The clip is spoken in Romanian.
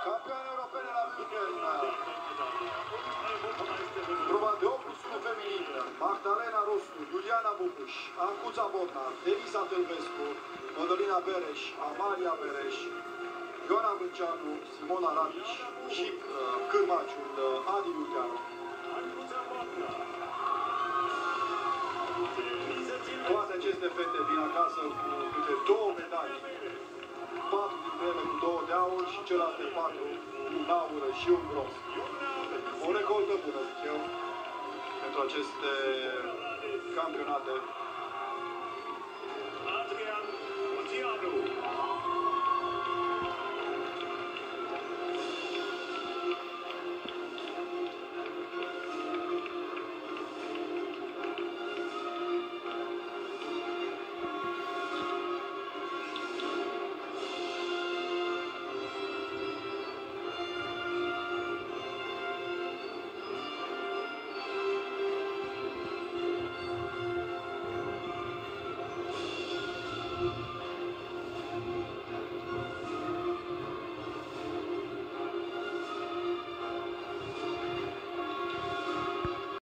Campioane europene la München. Proba de 8 feminin. Magdalena Rostu, Iuliana Bubuș, Ancuța Bodnar, Elisa Tâlvescu, Mădălina Bereș, Amalia Bereș, Ioana Vânceanu, Simona Radici și cârmaciul Adi Iulianu. Toate aceste fete vin acasă cu câte 2 medalii. 4 dintre ele cu 2 de aur și celelalte 4 cu un aur și un bronz. O recoltă bună, zic eu, pentru aceste campionate.